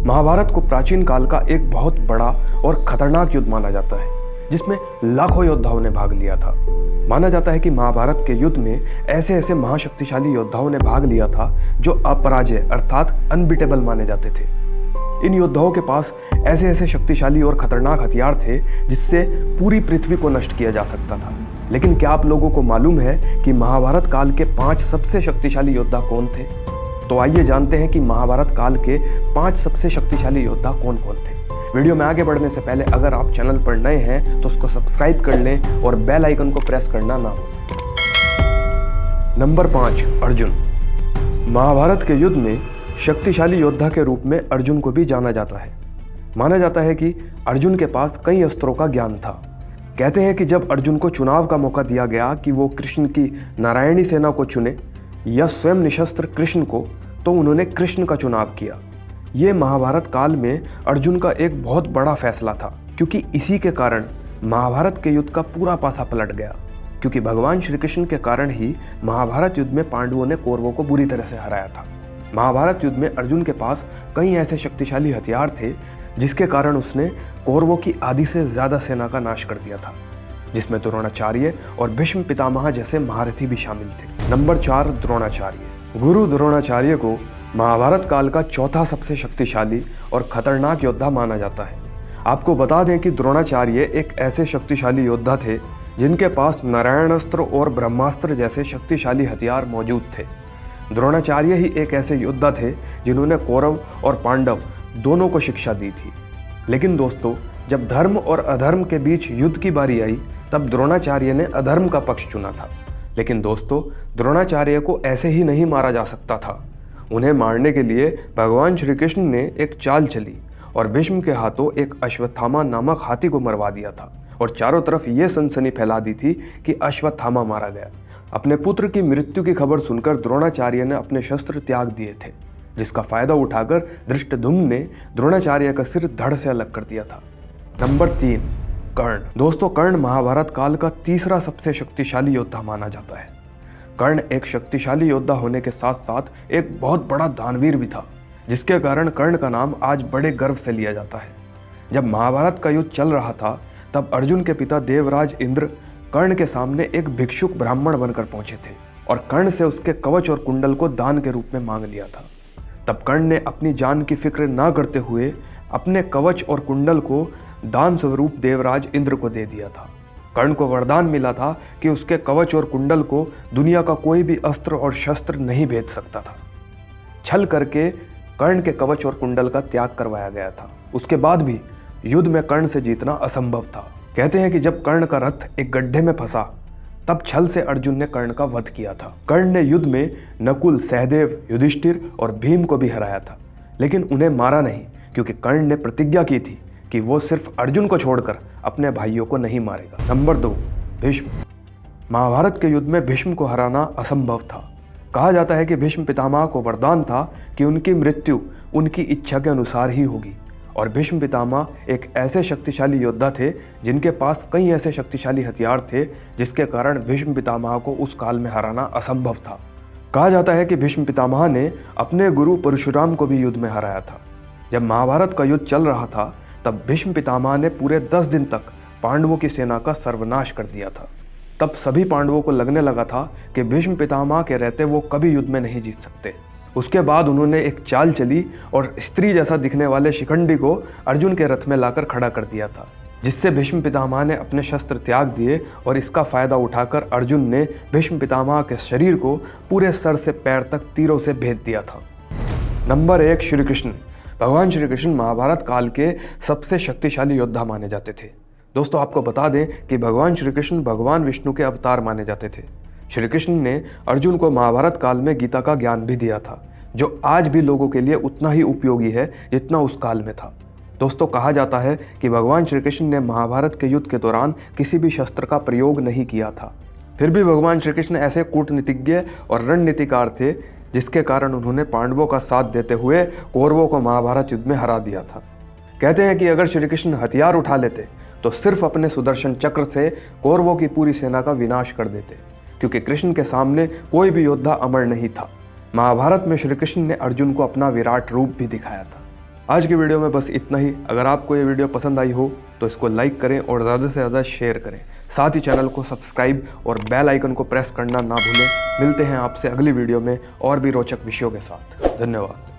महाभारत को प्राचीन काल का एक बहुत बड़ा और खतरनाक युद्ध माना जाता है, जिसमें लाखों योद्धाओं ने भाग लिया था। माना जाता है कि महाभारत के युद्ध में ऐसे ऐसे महाशक्तिशाली योद्धाओं ने भाग लिया था जो अपराजय अर्थात अनबीटेबल माने जाते थे। इन योद्धाओं के पास ऐसे ऐसे शक्तिशाली और खतरनाक हथियार थे जिससे पूरी पृथ्वी को नष्ट किया जा सकता था। लेकिन क्या आप लोगों को मालूम है कि महाभारत काल के 5 सबसे शक्तिशाली योद्धा कौन थे? तो आइए जानते हैं कि महाभारत काल के 5 सबसे शक्तिशाली योद्धा कौन कौन थे। वीडियो में आगे बढ़ने से पहले अगर आप चैनल पर नए हैं तो उसको सब्सक्राइब कर लें और बेल आइकन को प्रेस करना ना भूलें। नंबर 5, अर्जुन। महाभारत के युद्ध में शक्तिशाली योद्धा के रूप में अर्जुन को भी जाना जाता है। माना जाता है कि अर्जुन के पास कई अस्त्रों का ज्ञान था। कहते हैं कि जब अर्जुन को चुनाव का मौका दिया गया कि वो कृष्ण की नारायणी सेना को चुने या स्वयं निशस्त्र कृष्ण को, तो उन्होंने कृष्ण का चुनाव किया। ये महाभारत काल में अर्जुन का एक बहुत बड़ा फैसला था, क्योंकि इसी के कारण महाभारत के युद्ध का पूरा पासा पलट गया। क्योंकि भगवान श्री कृष्ण के कारण ही महाभारत युद्ध में पांडवों ने कौरवों को बुरी तरह से हराया था। महाभारत युद्ध में अर्जुन के पास कई ऐसे शक्तिशाली हथियार थे जिसके कारण उसने कौरवों की आधी से ज्यादा सेना का नाश कर दिया था, जिसमें द्रोणाचार्य और भीष्म पितामह जैसे महारथी भी शामिल थे। नंबर 4, द्रोणाचार्य। गुरु द्रोणाचार्य को महाभारत काल का चौथा सबसे शक्तिशाली और खतरनाक योद्धा माना जाता है। आपको बता दें कि द्रोणाचार्य एक ऐसे शक्तिशाली योद्धा थे जिनके पास नारायणास्त्र और ब्रह्मास्त्र जैसे शक्तिशाली हथियार मौजूद थे। द्रोणाचार्य ही एक ऐसे योद्धा थे जिन्होंने कौरव और पांडव दोनों को शिक्षा दी थी। लेकिन दोस्तों, जब धर्म और अधर्म के बीच युद्ध की बारी आई तब द्रोणाचार्य ने अधर्म का पक्ष चुना था। लेकिन दोस्तों, द्रोणाचार्य को ऐसे ही नहीं मारा जा सकता था। उन्हें मारने के लिए भगवान श्री कृष्ण ने एक चाल चली और भीष्म के हाथों एक अश्वत्थामा नामक हाथी को मरवा दिया था और चारों तरफ ये सनसनी फैला दी थी कि अश्वत्थामा मारा गया। अपने पुत्र की मृत्यु की खबर सुनकर द्रोणाचार्य ने अपने शस्त्र त्याग दिए थे, जिसका फायदा उठाकर धृष्टद्युम्न ने द्रोणाचार्य का सिर धड़ से अलग कर दिया था। नंबर 3, कर्ण। दोस्तों, कर्ण महाभारत काल का तीसरा सबसे शक्तिशाली योद्धा माना जाता है। कर्ण एक शक्तिशाली योद्धा होने के साथ साथ एक बहुत बड़ा दानवीर भी था, जिसके कारण कर्ण का नाम आज बड़े गर्व से लिया जाता है। जब महाभारत का युद्ध चल रहा था तब अर्जुन के पिता देवराज इंद्र कर्ण के सामने एक भिक्षुक ब्राह्मण बनकर पहुंचे थे और कर्ण से उसके कवच और कुंडल को दान के रूप में मांग लिया था। तब कर्ण ने अपनी जान की फिक्र ना करते हुए अपने कवच और कुंडल को दान स्वरूप देवराज इंद्र को दे दिया था। कर्ण को वरदान मिला था कि उसके कवच और कुंडल को दुनिया का कोई भी अस्त्र और शस्त्र नहीं भेद सकता था। छल करके कर्ण के कवच और कुंडल का त्याग करवाया गया था। उसके बाद भी युद्ध में कर्ण से जीतना असंभव था। कहते हैं कि जब कर्ण का रथ एक गड्ढे में फंसा तब छल से अर्जुन ने कर्ण का वध किया था। कर्ण ने युद्ध में नकुल, सहदेव, युधिष्ठिर और भीम को भी हराया था, लेकिन उन्हें मारा नहीं, क्योंकि कर्ण ने प्रतिज्ञा की थी कि वो सिर्फ अर्जुन को छोड़कर अपने भाइयों को नहीं मारेगा। नंबर 2, भीष्म। महाभारत के युद्ध में भीष्म को हराना असंभव था। कहा जाता है कि भीष्म पितामह को वरदान था कि उनकी मृत्यु उनकी इच्छा के अनुसार ही होगी, और भीष्म पितामह एक ऐसे शक्तिशाली योद्धा थे जिनके पास कई ऐसे शक्तिशाली हथियार थे जिसके कारण भीष्म पितामह को उस काल में हराना असंभव था। कहा जाता है कि भीष्म पितामह ने अपने गुरु परशुराम को भी युद्ध में हराया था। जब महाभारत का युद्ध चल रहा था तब भीष्म पितामह ने पूरे 10 दिन तक पांडवों की सेना का सर्वनाश कर दिया था। तब सभी पांडवों को लगने लगा था कि भीष्म पितामह के रहते वो कभी युद्ध में नहीं जीत सकते। उसके बाद उन्होंने एक चाल चली और स्त्री जैसा दिखने वाले शिखंडी को अर्जुन के रथ में लाकर खड़ा कर दिया था, जिससे भीष्म पितामह ने अपने शस्त्र त्याग दिए और इसका फायदा उठाकर अर्जुन ने भीष्म पितामह के शरीर को पूरे सर से पैर तक तीरों से भेद दिया था। नंबर 1, श्री कृष्ण। भगवान श्री कृष्ण महाभारत काल के सबसे शक्तिशाली योद्धा माने जाते थे। दोस्तों, आपको बता दें कि भगवान श्री कृष्ण भगवान विष्णु के अवतार माने जाते थे। श्री कृष्ण ने अर्जुन को महाभारत काल में गीता का ज्ञान भी दिया था, जो आज भी लोगों के लिए उतना ही उपयोगी है जितना उस काल में था। दोस्तों, कहा जाता है कि भगवान श्री कृष्ण ने महाभारत के युद्ध के दौरान किसी भी शस्त्र का प्रयोग नहीं किया था। फिर भी भगवान श्री कृष्ण ऐसे कूटनीतिज्ञ और रणनीतिकार थे जिसके कारण उन्होंने पांडवों का साथ देते हुए कौरवों को महाभारत युद्ध में हरा दिया था। कहते हैं कि अगर श्री कृष्ण हथियार उठा लेते तो सिर्फ अपने सुदर्शन चक्र से कौरवों की पूरी सेना का विनाश कर देते, क्योंकि कृष्ण के सामने कोई भी योद्धा अमर नहीं था। महाभारत में श्री कृष्ण ने अर्जुन को अपना विराट रूप भी दिखाया था। आज की वीडियो में बस इतना ही। अगर आपको ये वीडियो पसंद आई हो तो इसको लाइक करें और ज़्यादा से ज़्यादा शेयर करें। साथ ही चैनल को सब्सक्राइब और बेल आइकन को प्रेस करना ना भूलें। मिलते हैं आपसे अगली वीडियो में और भी रोचक विषयों के साथ। धन्यवाद।